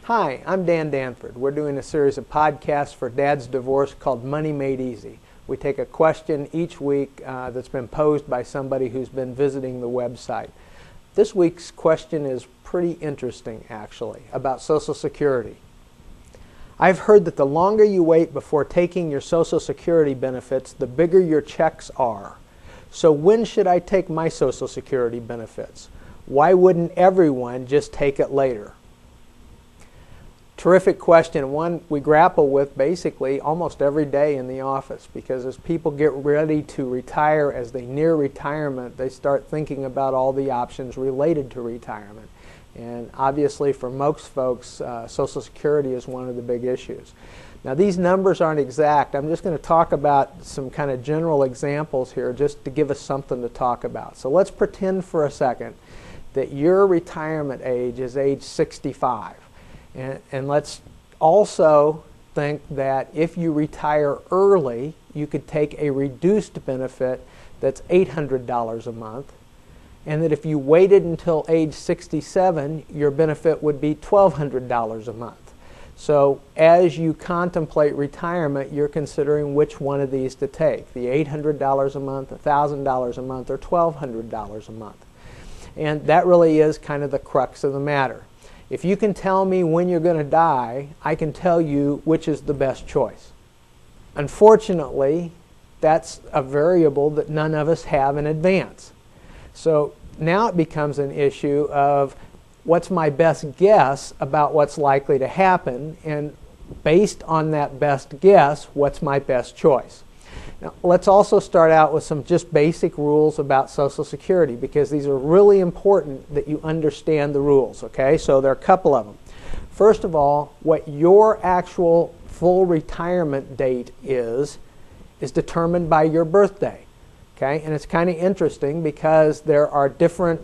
Hi, I'm Dan Danford. We're doing a series of podcasts for Dad's Divorce called Money Made Easy. We take a question each week that's been posed by somebody who's been visiting the website. This week's question is pretty interesting, actually, about Social Security. I've heard that the longer you wait before taking your Social Security benefits, the bigger your checks are. So when should I take my Social Security benefits? Why wouldn't everyone just take it later? Terrific question, one we grapple with basically almost every day in the office, because as people get ready to retire, as they near retirement, they start thinking about all the options related to retirement. And obviously for most folks, Social Security is one of the big issues. Now these numbers aren't exact. I'm just going to talk about some kind of general examples here just to give us something to talk about. So let's pretend for a second that your retirement age is age 65. And let's also think that if you retire early, you could take a reduced benefit that's $800 a month, and that if you waited until age 67, your benefit would be $1,200 a month. So as you contemplate retirement, you're considering which one of these to take, the $800 a month, $1,000 a month, or $1,200 a month. And that really is kind of the crux of the matter. If you can tell me when you're going to die, I can tell you which is the best choice. Unfortunately, that's a variable that none of us have in advance. So now it becomes an issue of what's my best guess about what's likely to happen, and based on that best guess, what's my best choice. Now, let's also start out with some just basic rules about Social Security, because these are really important that you understand the rules, okay? So there are a couple of them. First of all, what your actual full retirement date is determined by your birthday, okay? And it's kind of interesting because there are different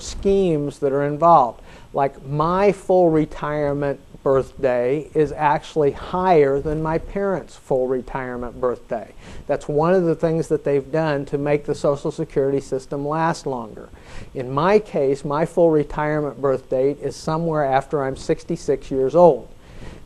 schemes that are involved. Like my full retirement birthday is actually higher than my parents' full retirement birthday. That's one of the things that they've done to make the Social Security system last longer. In my case, my full retirement birth date is somewhere after I'm 66 years old.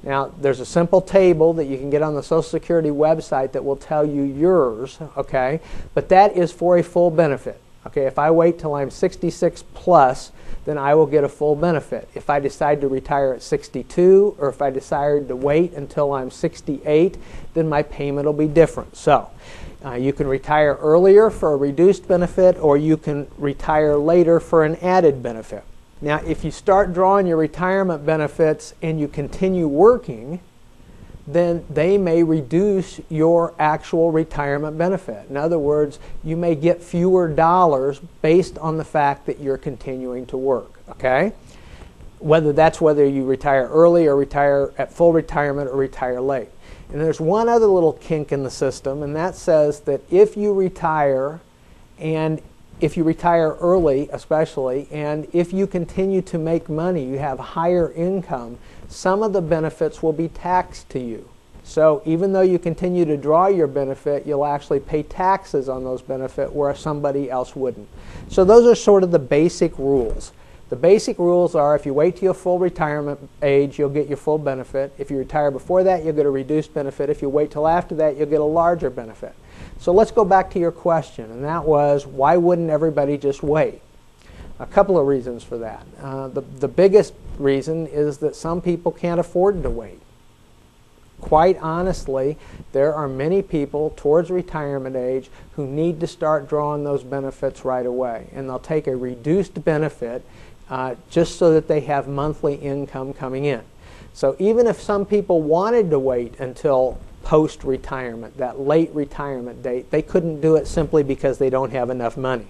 Now, there's a simple table that you can get on the Social Security website that will tell you yours, okay? But that is for a full benefit. Okay, if I wait till I'm 66 plus, then I will get a full benefit. If I decide to retire at 62, or if I decide to wait until I'm 68, then my payment will be different. So you can retire earlier for a reduced benefit, or you can retire later for an added benefit. Now, if you start drawing your retirement benefits and you continue working, then they may reduce your actual retirement benefit. In other words, you may get fewer dollars based on the fact that you're continuing to work, okay? Whether you retire early or retire at full retirement or retire late. And there's one other little kink in the system, and that says that if you retire, and if you retire early especially, and if you continue to make money, you have higher income, some of the benefits will be taxed to you. So even though you continue to draw your benefit, you'll actually pay taxes on those benefits where somebody else wouldn't. So those are sort of the basic rules. The basic rules are if you wait till your full retirement age, you'll get your full benefit. If you retire before that, you'll get a reduced benefit. If you wait till after that, you'll get a larger benefit. So let's go back to your question, and that was, why wouldn't everybody just wait? A couple of reasons for that. The biggest reason is that some people can't afford to wait. Quite honestly, there are many people towards retirement age who need to start drawing those benefits right away, and they'll take a reduced benefit just so that they have monthly income coming in. So even if some people wanted to wait until post-retirement, that late retirement date, they couldn't do it simply because they don't have enough money.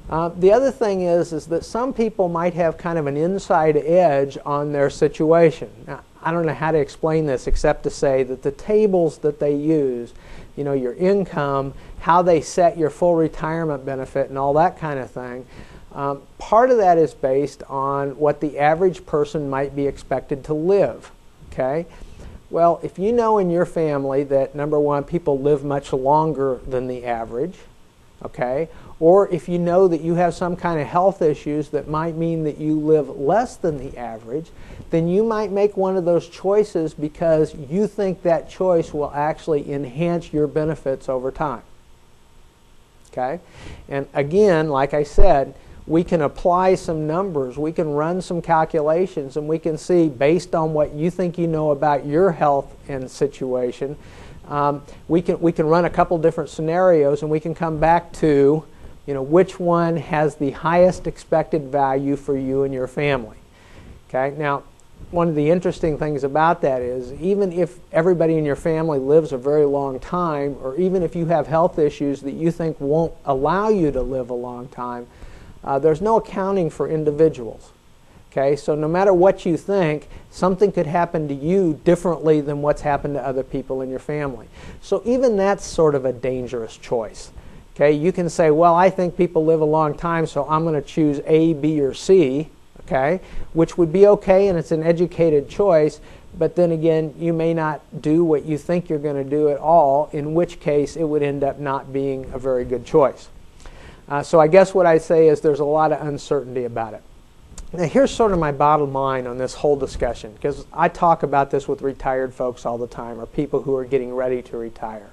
The other thing is that some people might have kind of an inside edge on their situation. Now, I don't know how to explain this except to say that the tables that they use, you know, your income, how they set your full retirement benefit and all that kind of thing, part of that is based on what the average person might be expected to live, okay? Well, if you know in your family that, number one, people live much longer than the average, okay? Or if you know that you have some kind of health issues that might mean that you live less than the average, then you might make one of those choices because you think that choice will actually enhance your benefits over time. Okay? And again, like I said, we can apply some numbers, we can run some calculations, and we can see, based on what you think you know about your health and situation, we can run a couple different scenarios, and we can come back to, which one has the highest expected value for you and your family. Okay? Now, one of the interesting things about that is, even if everybody in your family lives a very long time, or even if you have health issues that you think won't allow you to live a long time, there's no accounting for individuals. Okay? So no matter what you think, something could happen to you differently than what's happened to other people in your family. So even that's sort of a dangerous choice. Okay? You can say, well, I think people live a long time, so I'm going to choose A, B, or C, okay? Which would be okay, and it's an educated choice, but then again, you may not do what you think you're going to do at all, in which case it would end up not being a very good choice. So I guess what I say is there's a lot of uncertainty about it. Now here's sort of my bottom line on this whole discussion, because I talk about this with retired folks all the time, or people who are getting ready to retire.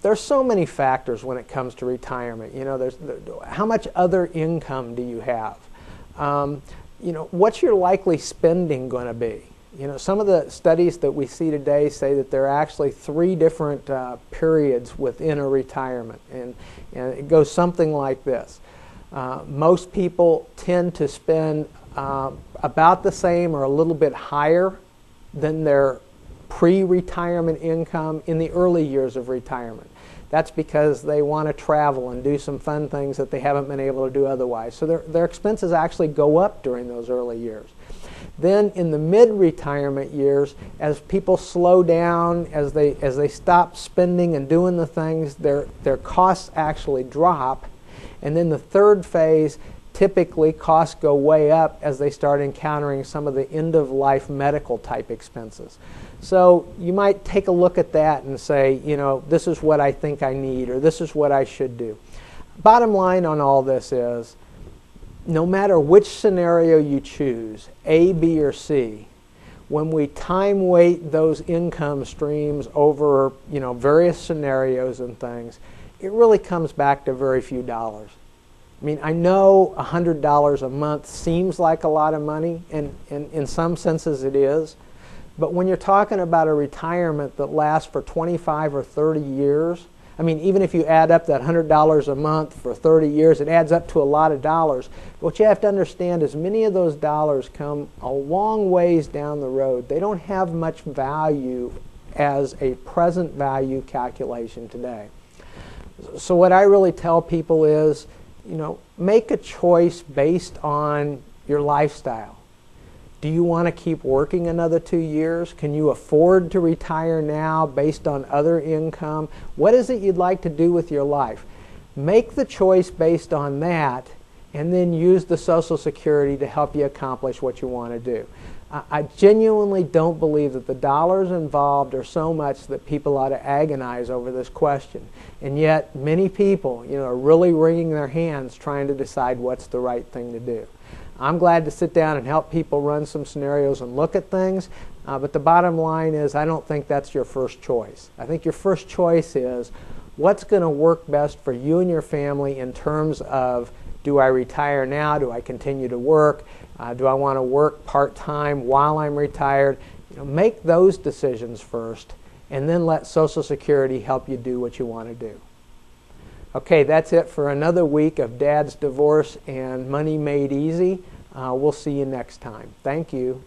There's so many factors when it comes to retirement. There's how much other income do you have? What's your likely spending going to be? Some of the studies that we see today say that there are actually 3 different periods within a retirement, and it goes something like this. Most people tend to spend about the same or a little bit higher than their pre-retirement income in the early years of retirement. That's because they want to travel and do some fun things that they haven't been able to do otherwise. So their expenses actually go up during those early years. Then in the mid-retirement years, as people slow down, as they stop spending and doing the things, their costs actually drop. And then the third phase, typically costs go way up as they start encountering some of the end-of-life medical type expenses. So you might take a look at that and say, this is what I think I need, or this is what I should do. Bottom line on all this is, no matter which scenario you choose, A, B, or C, when we time weight those income streams over various scenarios and things, it really comes back to very few dollars. I mean, I know $100 a month seems like a lot of money, and in some senses it is. But when you're talking about a retirement that lasts for 25 or 30 years, I mean, even if you add up that $100 a month for 30 years, it adds up to a lot of dollars. But what you have to understand is many of those dollars come a long ways down the road. They don't have much value as a present value calculation today. So what I really tell people is, make a choice based on your lifestyle. Do you want to keep working another 2 years? Can you afford to retire now based on other income? What is it you'd like to do with your life? Make the choice based on that, and then use the Social Security to help you accomplish what you want to do. I genuinely don't believe that the dollars involved are so much that people ought to agonize over this question. And yet, many people, are really wringing their hands trying to decide what's the right thing to do. I'm glad to sit down and help people run some scenarios and look at things, but the bottom line is I don't think that's your first choice. I think your first choice is what's going to work best for you and your family in terms of, do I retire now? Do I continue to work? Do I want to work part-time while I'm retired? Make those decisions first, and then let Social Security help you do what you want to do. Okay, that's it for another week of Dad's Divorce and Money Made Easy. We'll see you next time. Thank you.